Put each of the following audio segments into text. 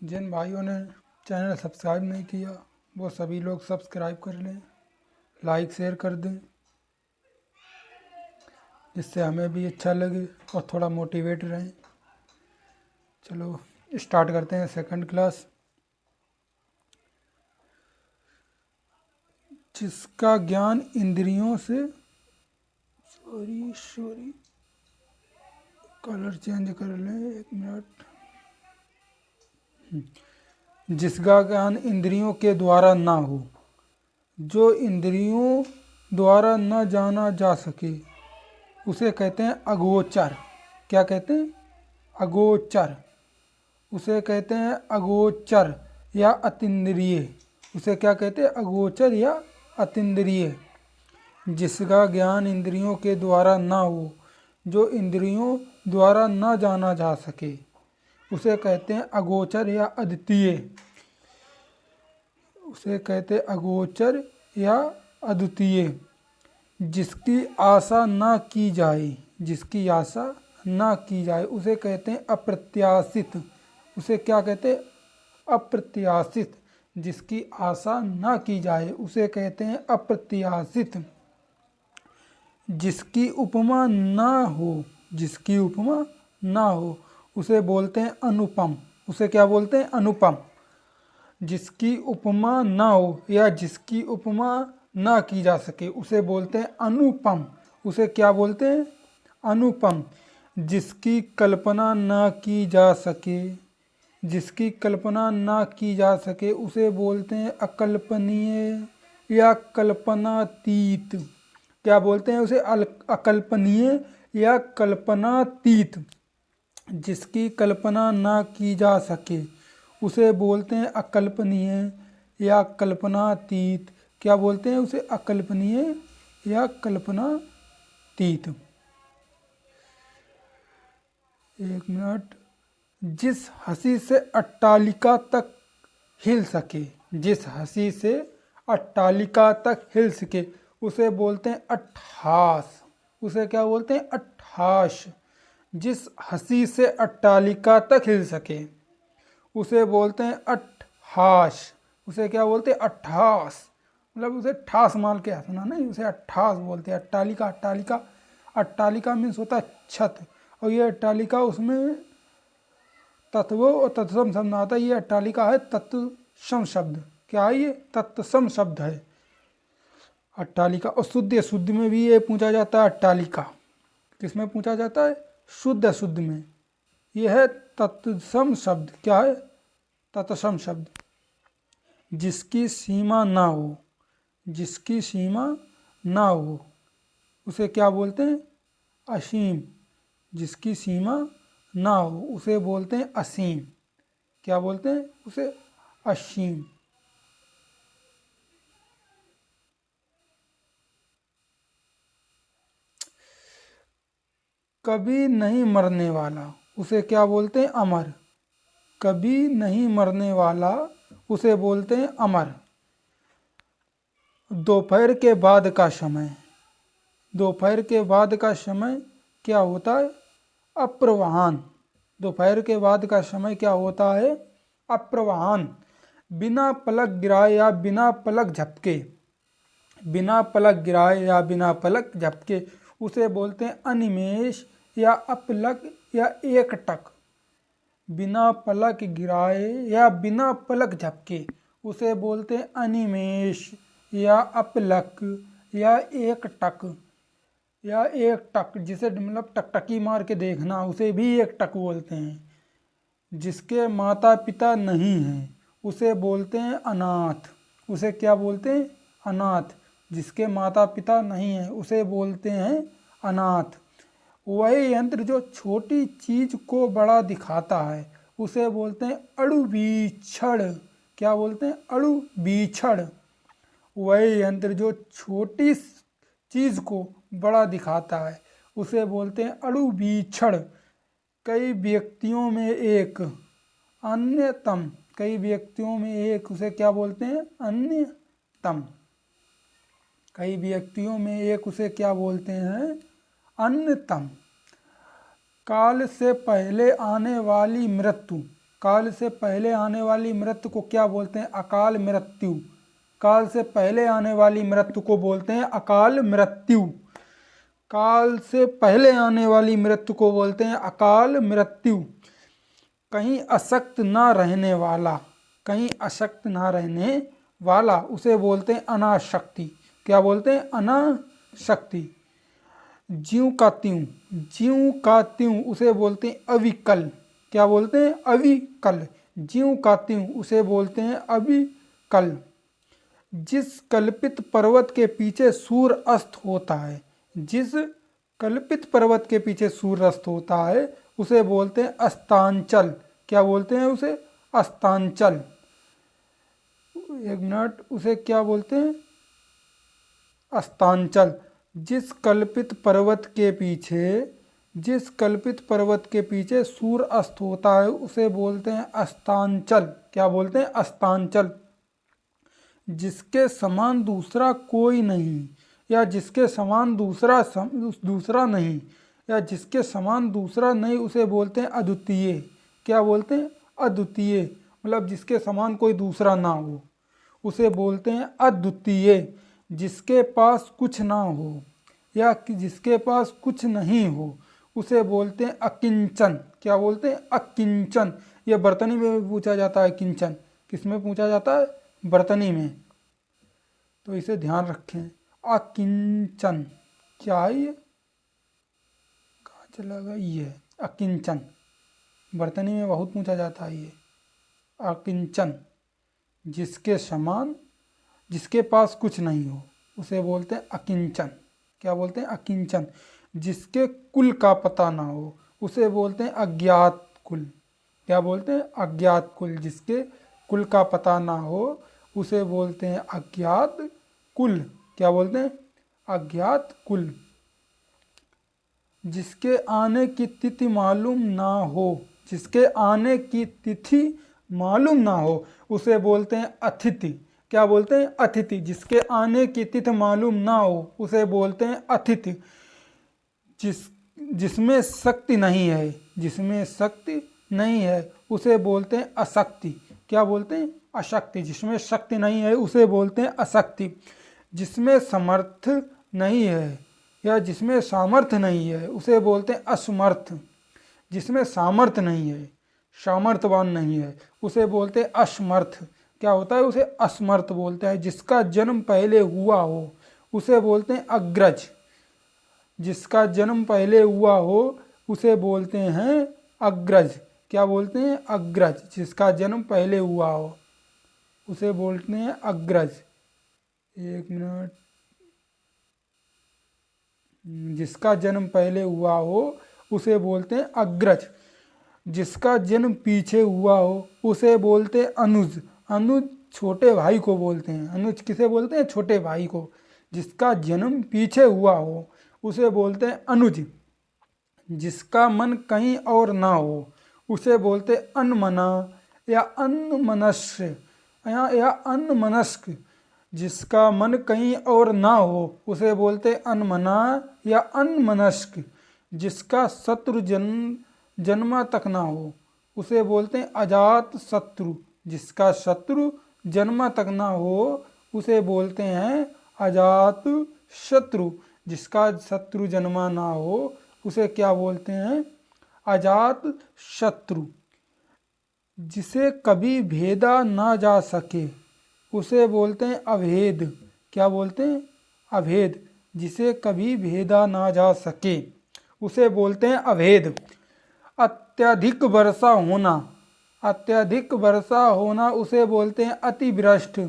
जिन भाइयों ने channel subscribe नहीं किया वो सभी लोग सब्सक्राइब कर लें, लाइक शेयर कर दें, जिससे हमें भी अच्छा लगे और थोड़ा मोटिवेट रहें। चलो स्टार्ट करते हैं सेकंड क्लास। जिसका ज्ञान इंद्रियों से सॉरी कलर चेंज कर लें, 1 मिनट। जिसका ज्ञान इंद्रियों के द्वारा ना हो, जो इंद्रियों द्वारा न जाना जा सके, उसे कहते हैं अगोचर। क्या कहते हैं? अगोचर। उसे कहते हैं अगोचर या अतीन्द्रिय। उसे क्या कहते हैं? अगोचर या अतीन्द्रिय। जिसका ज्ञान इंद्रियों के द्वारा ना हो, जो इंद्रियों द्वारा न जाना जा सके, उसे कहते हैं अगोचर या अद्वितीय। उसे कहते हैं अगोचर या अद्वितीय। जिसकी आशा ना की जाए, जिसकी आशा ना की जाए, उसे कहते हैं अप्रत्याशित। उसे क्या कहते हैं? अप्रत्याशित। जिसकी आशा ना की जाए उसे कहते हैं अप्रत्याशित। जिसकी उपमा ना हो, जिसकी उपमा ना हो, उसे बोलते हैं अनुपम। उसे क्या बोलते हैं? अनुपम। जिसकी उपमा ना हो या जिसकी उपमा ना की जा सके उसे बोलते हैं अनुपम। उसे क्या बोलते हैं? अनुपम। जिसकी कल्पना ना की जा सके, जिसकी कल्पना ना की जा सके उसे बोलते हैं अकल्पनीय या कल्पनातीत। क्या बोलते हैं उसे? अकल्पनीय या कल्पनातीत। जिसकी कल्पना ना की जा सके उसे बोलते हैं अकल्पनीय या कल्पनातीत। क्या बोलते हैं उसे? अकल्पनीय या कल्पनातीत। 1 मिनट। जिस हंसी से अट्टालिका तक हिल सके, जिस हंसी से अट्टालिका तक हिल सके उसे बोलते हैं अट्ठास। उसे क्या बोलते हैं? अट्ठास। जिस हंसी से अट्टालिका तक हिल सके उसे बोलते हैं अट्ठास। उसे क्या बोलते हैं? अट्ठास। मतलब उसे ठास मार के हंसना नहीं, उसे अट्ठास बोलते हैं। अट्टालिका, अट्टालिका, अट्टालिका मीन्स होता है छत, और ये अट्टालिका उसमें तत्व और तत्सम शब्द आता है। ये अट्टालिका है तत्सम शब्द। क्या है ये? तत्सम शब्द है अट्टालिका। और शुद्ध शुद्ध में भी ये पूछा जाता है अट्टालिका। किसमें पूछा जाता है? शुद्ध शुद्ध में। यह है तत्सम शब्द। क्या है? तत्सम शब्द। जिसकी सीमा ना हो, जिसकी सीमा ना हो उसे क्या बोलते हैं? असीम। जिसकी सीमा ना हो उसे बोलते हैं असीम। क्या बोलते हैं उसे? असीम। कभी नहीं मरने वाला उसे क्या बोलते हैं? अमर। कभी नहीं मरने वाला उसे बोलते हैं अमर। दोपहर के बाद का समय, दोपहर के बाद का समय क्या होता है? अप्रवाहन। दोपहर के बाद का समय क्या होता है? अप्रवाहन। बिना पलक गिराए या बिना पलक झपके, बिना पलक गिराए या बिना पलक झपके उसे बोलते हैं अनिमेष या अपलक या एकटक। बिना पलक गिराए या बिना पलक झपके उसे बोलते हैं अनिमेष या अपलक या एकटक या एकटक। जिसे मतलब टकटकी मार के देखना उसे भी एकटक बोलते हैं। जिसके माता पिता नहीं हैं उसे बोलते हैं अनाथ। उसे क्या बोलते हैं? अनाथ। जिसके माता पिता नहीं हैं उसे बोलते हैं अनाथ। वह यंत्र जो छोटी चीज को बड़ा दिखाता है उसे बोलते हैं अणुवीक्षण। क्या बोलते हैं? अणुवीक्षण। वह यंत्र जो छोटी चीज को बड़ा दिखाता है उसे बोलते हैं अणुवीक्षण। कई व्यक्तियों में एक अन्यतम, कई व्यक्तियों में एक उसे क्या बोलते हैं? अन्यतम। कई व्यक्तियों में एक उसे क्या बोलते हैं? अन्यतम। काल से पहले आने वाली मृत्यु, काल से पहले आने वाली मृत्यु को क्या बोलते हैं? अकाल मृत्यु। काल से पहले आने वाली मृत्यु को बोलते हैं अकाल मृत्यु। काल से पहले आने वाली मृत्यु को बोलते हैं अकाल मृत्यु। कहीं अशक्त ना रहने वाला, कहीं अशक्त ना रहने वाला उसे बोलते हैं अनाशक्ति। क्या बोलते हैं? अनाशक्ति। ज्यों का त्यों, ज्यों का त्यों उसे बोलते हैं अविकल। क्या बोलते हैं? अविकल। ज्यों का त्यों उसे बोलते हैं अविकल। जिस कल्पित पर्वत के पीछे सूर्य अस्त होता है, जिस कल्पित पर्वत के पीछे सूर्य अस्त होता है उसे बोलते हैं अस्तांचल। क्या बोलते हैं उसे? अस्तांचल। एक मिनट, उसे क्या बोलते हैं? अस्तांचल। जिस कल्पित पर्वत के पीछे, जिस कल्पित पर्वत के पीछे सूर्य अस्त होता है उसे बोलते हैं अस्तांचल। क्या बोलते हैं? अस्तांचल। जिसके समान दूसरा कोई नहीं, या जिसके समान दूसरा नहीं, या जिसके समान दूसरा नहीं उसे बोलते हैं अद्वितीय। क्या बोलते हैं? अद्वितीय। मतलब जिसके समान कोई दूसरा ना हो उसे बोलते हैं अद्वितीय। जिसके पास कुछ ना हो या जिसके पास कुछ नहीं हो उसे बोलते हैं अकिंचन। क्या बोलते हैं? अकिंचन। यह बर्तनी में भी पूछा जाता है किंचन। किस में पूछा जाता है? बर्तनी में। तो इसे ध्यान रखें। अकिंचन क्या है? ये कहाँ चला गया? ये अकिंचन बर्तनी में बहुत पूछा जाता है। ये अकिंचन, जिसके समान, जिसके पास कुछ नहीं हो उसे बोलते हैं अकिंचन। क्या बोलते हैं? अकिंचन। जिसके कुल का पता ना हो उसे बोलते हैं अज्ञात कुल। क्या बोलते हैं? अज्ञात कुल। जिसके कुल का पता ना हो उसे बोलते हैं अज्ञात कुल। क्या बोलते हैं? अज्ञात कुल। जिसके आने की तिथि मालूम ना हो, जिसके आने की तिथि मालूम ना हो उसे बोलते हैं अतिथि। क्या बोलते हैं? अतिथि। जिसके आने की तिथि मालूम ना हो उसे बोलते हैं अतिथि। जिसमें शक्ति नहीं है, जिसमें शक्ति नहीं है उसे बोलते हैं अशक्ति। क्या बोलते हैं? अशक्ति। जिसमें शक्ति नहीं है उसे बोलते हैं अशक्ति। जिसमें समर्थ नहीं है या जिसमें सामर्थ्य नहीं है उसे बोलते हैं असमर्थ। जिसमें सामर्थ्य नहीं है, सामर्थ्यवान नहीं है उसे बोलते हैं असमर्थ। क्या होता है? उसे असमर्थ बोलते हैं। जिसका जन्म पहले हुआ हो उसे बोलते हैं अग्रज। जिसका जन्म पहले हुआ हो उसे बोलते हैं अग्रज। क्या बोलते हैं? अग्रज। जिसका जन्म पहले हुआ हो उसे बोलते हैं अग्रज। एक मिनट, जिसका जन्म पहले हुआ हो उसे बोलते हैं अग्रज। जिसका जन्म पीछे हुआ हो उसे बोलते हैं अनुज। अनुज छोटे भाई को बोलते हैं। अनुज किसे बोलते हैं? छोटे भाई को। जिसका जन्म पीछे हुआ हो उसे बोलते हैं अनुज। जिसका मन कहीं और ना हो उसे बोलते अनमना या अनमनस्य या अनमनस्क। जिसका मन कहीं और ना हो उसे बोलते अनमना या अनमनस्क। जिसका शत्रु जन्मा तक ना हो उसे बोलते हैं अजात शत्रु। जिसका शत्रु जन्मा तक ना हो उसे बोलते हैं अजात शत्रु। जिसका शत्रु जन्मा ना हो उसे क्या बोलते हैं? अजात शत्रु। जिसे कभी भेदा ना जा सके उसे बोलते हैं अभेद। क्या बोलते हैं? अभेद। जिसे कभी भेदा ना जा सके उसे बोलते हैं अभेद। अत्यधिक वर्षा होना, अत्यधिक वर्षा होना उसे बोलते हैं अतिवृष्टि।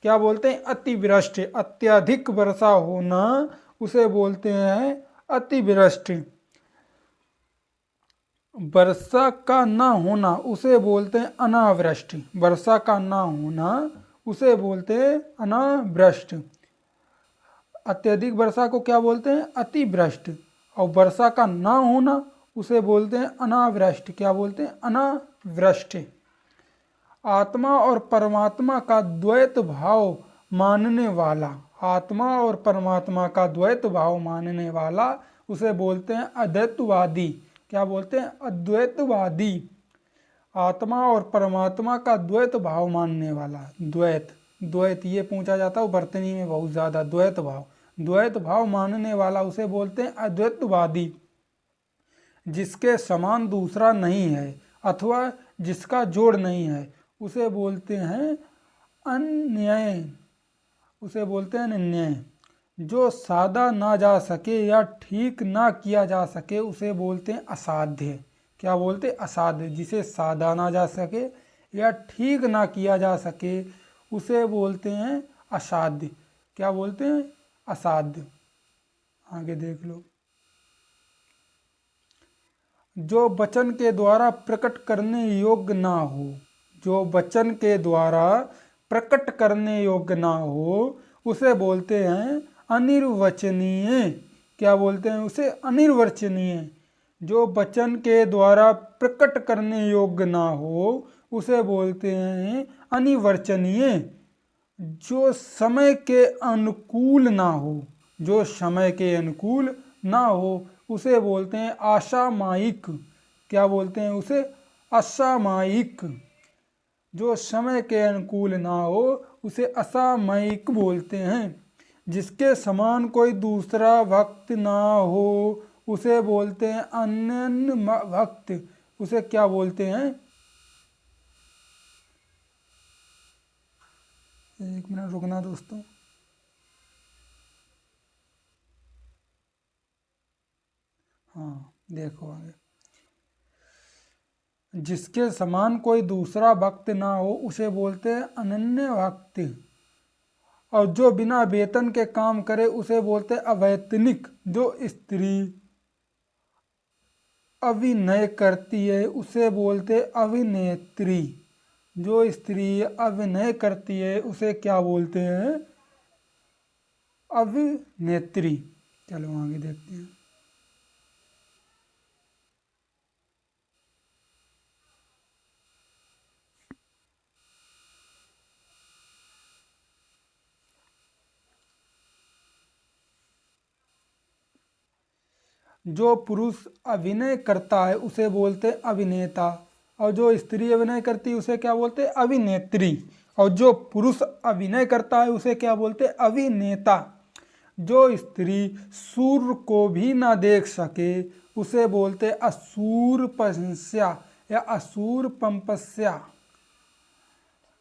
क्या बोलते हैं? अतिवृष्टि। अत्यधिक वर्षा होना उसे बोलते हैं अतिवृष्टि। वर्षा का ना होना उसे बोलते हैं अनावृष्टि। वर्षा का ना होना उसे बोलते हैं अनावृष्टि। अत्यधिक वर्षा को क्या बोलते हैं? अतिवृष्टि। और वर्षा का ना होना उसे बोलते हैं अनावृष्टि। क्या बोलते हैं? अनावृष्टि। आत्मा और परमात्मा का द्वैत भाव मानने वाला, आत्मा और परमात्मा का द्वैत भाव मानने वाला उसे बोलते हैं अद्वैतवादी। क्या बोलते हैं? अद्वैतवादी। आत्मा और परमात्मा का द्वैत भाव मानने वाला। द्वैत ये पूछा जाता है वर्तनी में बहुत ज़्यादा। द्वैत भाव मानने वाला उसे बोलते हैं अद्वैतवादी। जिसके समान दूसरा नहीं है अथवा जिसका जोड़ नहीं है उसे बोलते हैं अन्याय। जो साधा ना जा सके या ठीक ना किया जा सके उसे बोलते हैं असाध्य। क्या बोलते हैं? असाध्य। जिसे साधा ना जा सके या ठीक ना किया जा सके उसे बोलते हैं असाध्य। क्या बोलते हैं? असाध्य। आगे देख लो। जो वचन के द्वारा प्रकट करने योग्य ना हो, जो वचन के द्वारा प्रकट करने योग्य ना हो उसे बोलते हैं अनिर्वचनीय। क्या बोलते हैं उसे? अनिर्वचनीय। जो वचन के द्वारा प्रकट करने योग्य ना हो उसे बोलते हैं अनिर्वचनीय। जो समय के अनुकूल ना हो, जो समय के अनुकूल ना हो उसे बोलते हैं असामयिक। क्या बोलते हैं उसे? असामयिक। जो समय के अनुकूल ना हो उसे असामयिक बोलते हैं। जिसके समान कोई दूसरा भक्त ना हो उसे बोलते हैं अनन्य भक्त। उसे क्या बोलते हैं? एक मिनट रुकना दोस्तों। हाँ देखो आगे। जिसके समान कोई दूसरा भक्त ना हो उसे बोलते हैं अनन्य भक्त। और जो बिना वेतन के काम करे उसे बोलते हैं अवैतनिक। जो स्त्री अभिनय करती है उसे बोलते अभिनेत्री। जो स्त्री अभिनय करती है उसे क्या बोलते हैं? अभिनेत्री। चलो आगे देखते हैं। जो पुरुष अभिनय करता है उसे बोलते हैं अभिनेता। और जो स्त्री अभिनय करती है उसे क्या बोलते हैं? अभिनेत्री। और जो पुरुष अभिनय करता है उसे क्या बोलते हैं? अभिनेता। जो स्त्री सूर्य को भी ना देख सके उसे बोलते हैं असूरपंस्या या असूरपंपस्या।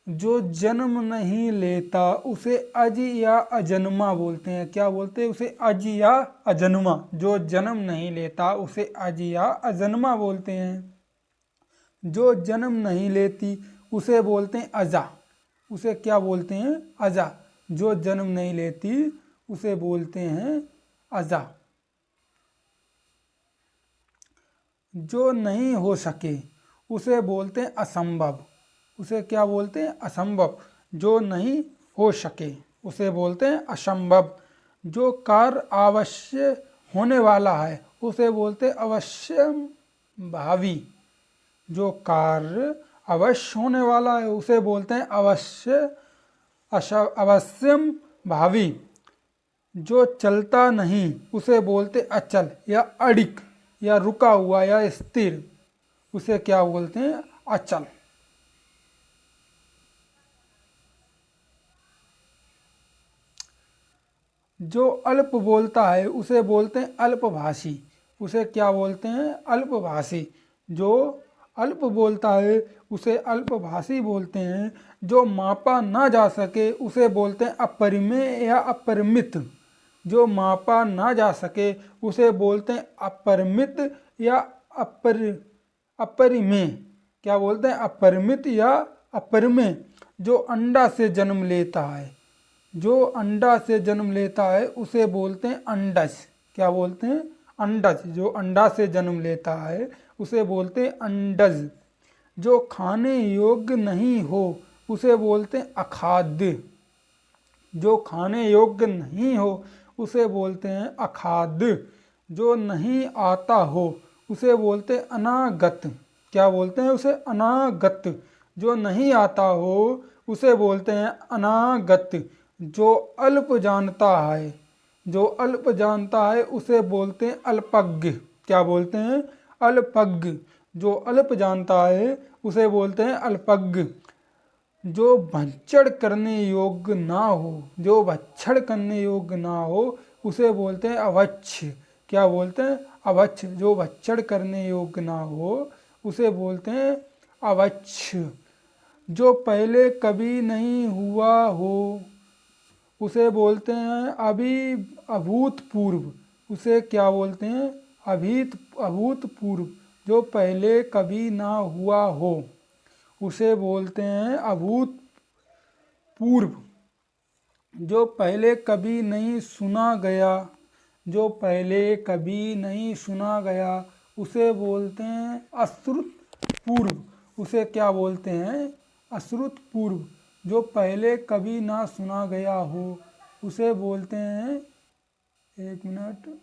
जो जन्म नहीं लेता उसे अज या अजन्मा बोलते हैं। क्या बोलते हैं उसे? अज या अजन्मा। जो जन्म नहीं लेता उसे अज या अजन्मा बोलते हैं। जो जन्म नहीं लेती उसे बोलते हैं अजा। उसे क्या बोलते हैं? अजा। जो जन्म नहीं लेती उसे बोलते हैं अजा। जो नहीं हो सके उसे बोलते हैं असंभव। उसे क्या बोलते हैं? असंभव। जो नहीं हो सके उसे बोलते हैं असंभव। जो कार्य अवश्य होने वाला है उसे बोलते हैं अवश्य भावी। जो कार्य अवश्य होने वाला है उसे बोलते हैं अवश्यम भावी। जो चलता नहीं उसे बोलते अचल या अडिग या रुका हुआ या स्थिर। उसे क्या बोलते हैं? अचल। जो अल्प बोलता है उसे बोलते हैं अल्पभाषी। उसे क्या बोलते हैं? अल्पभाषी। जो अल्प बोलता है उसे अल्पभाषी बोलते हैं। जो मापा ना जा सके उसे बोलते हैं अपरिमेय या अपरिमित। जो मापा ना जा सके उसे बोलते हैं अपरिमित या अपरिमेय। क्या बोलते हैं? अपरिमित या अपरिमेय। जो अंडा से जन्म लेता है, जो अंडा से जन्म लेता है उसे बोलते हैं अंडज। क्या बोलते हैं? अंडज। जो अंडा से जन्म लेता है उसे बोलते हैं अंडज। जो खाने योग्य नहीं हो उसे बोलते हैं अखाद्य। जो खाने योग्य नहीं हो उसे बोलते हैं अखाद्य। जो नहीं आता हो उसे बोलते हैं अनागत। क्या बोलते हैं उसे? अनागत। जो नहीं आता हो उसे बोलते हैं अनागत। जो अल्प जानता है, जो अल्प जानता है उसे बोलते हैं अल्पज्ञ। क्या बोलते हैं? अल्पज्ञ। जो अल्प जानता है उसे बोलते हैं अल्पज्ञ। जो भक्षण करने योग्य ना हो, जो भक्षण करने योग्य ना हो उसे बोलते हैं अभक्ष्य। क्या बोलते हैं? अभक्ष्य। जो भक्षण करने योग्य ना हो उसे बोलते हैं अभक्ष्य। जो पहले कभी नहीं हुआ हो उसे बोलते हैं अभूतपूर्व। उसे क्या बोलते हैं? अभूतपूर्व। जो पहले कभी ना हुआ हो उसे बोलते हैं अभूतपूर्व। जो पहले कभी नहीं सुना गया, जो पहले कभी नहीं सुना गया उसे बोलते हैं अश्रुतपूर्व। उसे क्या बोलते हैं? अश्रुतपूर्व। जो पहले कभी ना सुना गया हो उसे बोलते हैं, एक मिनट,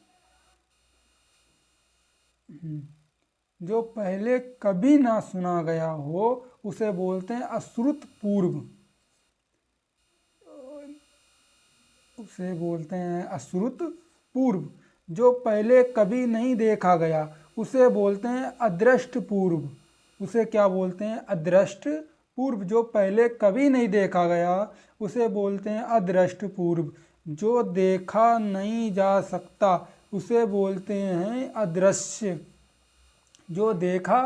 जो पहले कभी ना सुना गया हो उसे बोलते हैं अश्रुतपूर्व। उसे बोलते हैं अश्रुतपूर्व। जो पहले कभी नहीं देखा गया उसे बोलते हैं अदृष्टपूर्व। उसे क्या बोलते हैं? अदृष्टपूर्व। जो पहले कभी नहीं देखा गया उसे बोलते हैं अदृष्टपूर्व। जो देखा नहीं जा सकता उसे बोलते हैं अदृश्य। जो देखा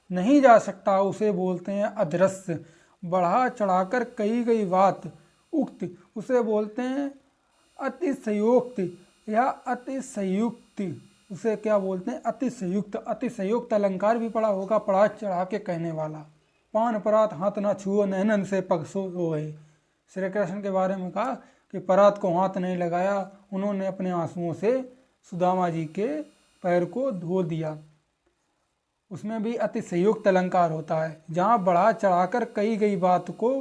नहीं जा सकता उसे बोलते हैं अदृश्य। बढ़ा चढ़ाकर कही गई बात उक्त उसे बोलते हैं अतिशयोक्त या अतिशयुक्त। उसे क्या बोलते हैं? अतिशयुक्त। अतिशयुक्त अलंकार भी पढ़ा होगा, बढ़ा चढ़ा के कहने वाला। पान परात हाथ ना छुओ, नैनन से पगसो होए। श्री कृष्ण के बारे में कहा कि परात को हाथ नहीं लगाया, उन्होंने अपने आंसुओं से सुदामा जी के पैर को धो दिया। उसमें भी अतिशयोक्त अलंकार होता है। जहाँ बढ़ा चढ़ाकर कही गई बात को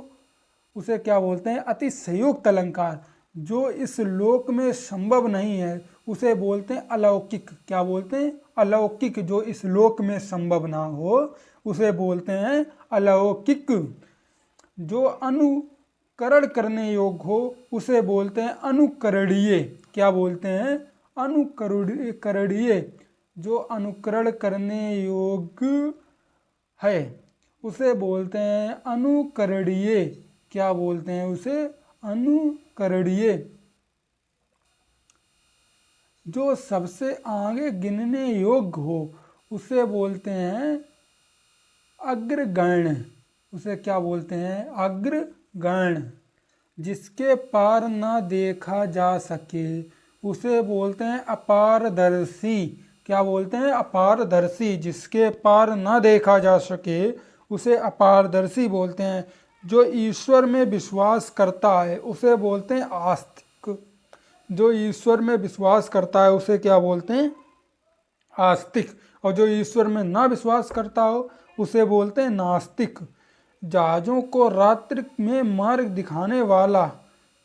उसे क्या बोलते हैं? अतिशयोक्त अलंकार। जो इस लोक में संभव नहीं है उसे बोलते हैं अलौकिक। क्या बोलते हैं? अलौकिक। जो इस लोक में संभव ना हो उसे बोलते हैं अलौकिक। जो अनुकरण करने योग्य हो उसे बोलते हैं अनुकरणीय। क्या बोलते हैं? अनुकरणीय। जो अनुकरण करने योग्य है उसे बोलते हैं अनुकरणीय। क्या बोलते हैं उसे? अनुकरणीय। जो सबसे आगे गिनने योग्य हो उसे बोलते हैं अग्रगण्य। उसे क्या बोलते हैं? अग्रगण्य। जिसके पार न देखा जा सके उसे बोलते हैं अपारदर्शी। क्या बोलते हैं? अपारदर्शी। जिसके पार न देखा जा सके उसे अपारदर्शी बोलते हैं। जो ईश्वर में विश्वास करता है उसे बोलते हैं आस्तिक। जो ईश्वर में विश्वास करता है उसे क्या बोलते हैं? आस्तिक। और जो ईश्वर में ना विश्वास करता हो उसे बोलते हैं नास्तिक। जहाज़ों को रात्रि में मार्ग दिखाने वाला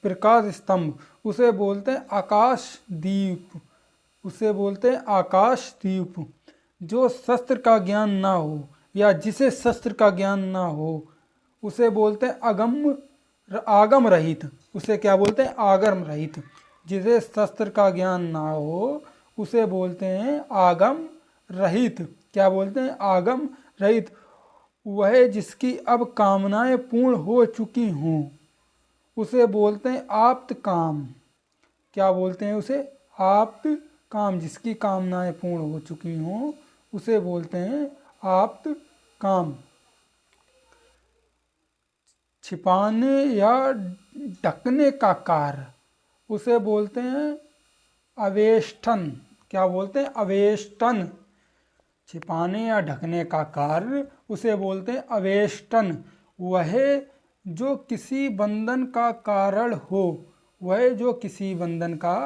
प्रकाश स्तंभ उसे बोलते हैं आकाश दीप। उसे बोलते हैं आकाश दीप। जो शस्त्र का ज्ञान ना हो या जिसे शस्त्र का ज्ञान ना हो उसे बोलते हैं आगम रहित। उसे क्या बोलते हैं? आगम रहित। जिसे शस्त्र का ज्ञान ना हो उसे बोलते हैं आगम रहित। क्या बोलते हैं? आगम रहित। वह जिसकी अब कामनाएं पूर्ण हो चुकी हों उसे बोलते हैं आप्त काम। क्या बोलते हैं उसे? आप्त काम। जिसकी कामनाएं पूर्ण हो चुकी हों उसे बोलते हैं आप्त काम। छिपाने या ढकने का कार्य उसे बोलते हैं अवेष्टन। क्या बोलते हैं? अवेष्टन। छिपाने या ढकने का कार्य उसे बोलते हैं अवेष्टन। वह जो किसी बंधन का कारण हो, वह जो किसी बंधन का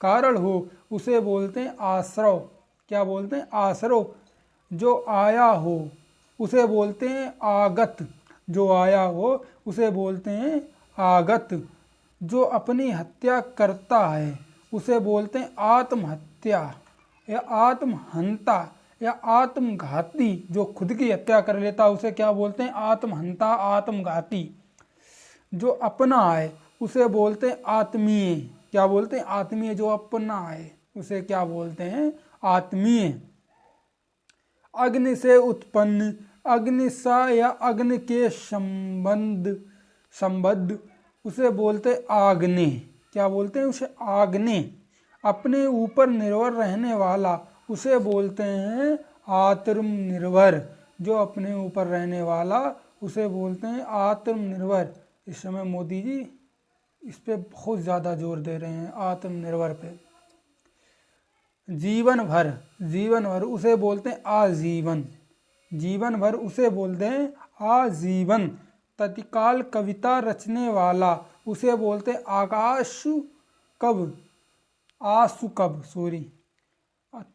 कारण हो उसे बोलते हैं आश्रव। क्या बोलते हैं? आश्रव। जो आया हो उसे बोलते हैं आगत। जो आया हो उसे बोलते हैं आगत। जो अपनी हत्या करता है उसे बोलते हैं आत्महत्या या आत्महंता या आत्मघाती। जो खुद की हत्या कर लेता है उसे क्या बोलते हैं? आत्महंता, आत्मघाती। जो अपना है उसे बोलते हैं आत्मीय। क्या बोलते हैं? आत्मीय। जो अपना है उसे क्या बोलते हैं? आत्मीय। अग्नि से उत्पन्न अग्नि सा या अग्नि के संबद्ध उसे बोलते आग्नेय। क्या बोलते हैं उसे? आग्नेय। अपने ऊपर निर्भर रहने वाला उसे बोलते हैं आत्मनिर्भर। जो अपने ऊपर रहने वाला उसे बोलते हैं आत्मनिर्भर। इस समय मोदी जी इस पे बहुत ज़्यादा जोर दे रहे हैं, आत्मनिर्भर पे। जीवन भर उसे बोलते हैं आजीवन। जीवन भर उसे बोलते हैं आजीवन। तत्काल कविता रचने वाला उसे बोलते हैं आशु कवि सॉरी।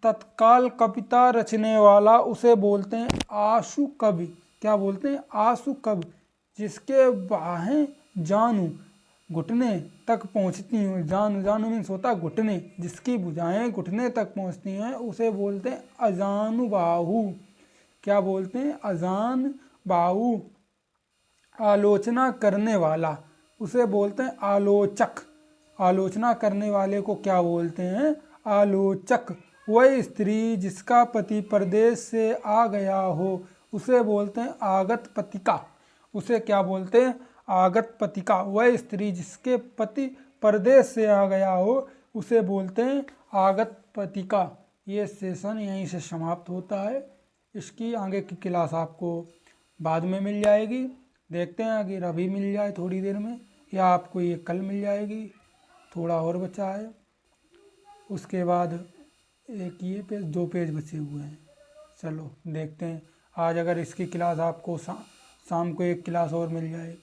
तत्काल कविता रचने वाला उसे बोलते हैं आशु कवि। क्या बोलते हैं? आशु कवि। जिसके बाहें जानू घुटने तक पहुँचती हूँ, जानू मीन्स होता है घुटने, जिसकी भुजाएं घुटने तक पहुँचती हैं उसे बोलते हैं अजानुबाहु। क्या बोलते हैं? अजानुबाहु। आलोचना करने वाला उसे बोलते हैं आलोचक। आलोचना करने वाले को क्या बोलते हैं? आलोचक। वह स्त्री जिसका पति परदेश से आ गया हो उसे बोलते हैं आगत पतिका। उसे क्या बोलते हैं? आगत पतिका। वह स्त्री जिसके पति परदेश से आ गया हो उसे बोलते हैं आगत पतिका। ये सेशन यहीं से समाप्त होता है। इसकी आगे की क्लास आपको बाद में मिल जाएगी। देखते हैं अगर अभी मिल जाए थोड़ी देर में, या आपको ये कल मिल जाएगी। थोड़ा और बचा है, उसके बाद एक ये पेज, 2 पेज बचे हुए हैं। चलो देखते हैं। आज अगर इसकी क्लास आपको शाम को एक क्लास और मिल जाए,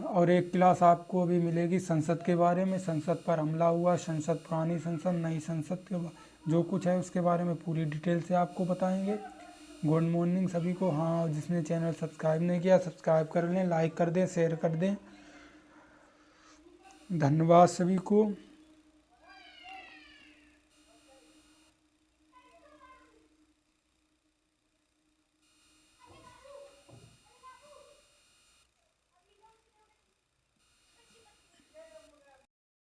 और एक क्लास आपको अभी मिलेगी संसद के बारे में। संसद पर हमला हुआ, संसद, पुरानी संसद, नई संसद के जो कुछ है उसके बारे में पूरी डिटेल से आपको बताएंगे। गुड मॉर्निंग सभी को। हाँ, जिसने चैनल सब्सक्राइब नहीं किया सब्सक्राइब कर लें, लाइक कर दें, शेयर कर दें। धन्यवाद सभी को।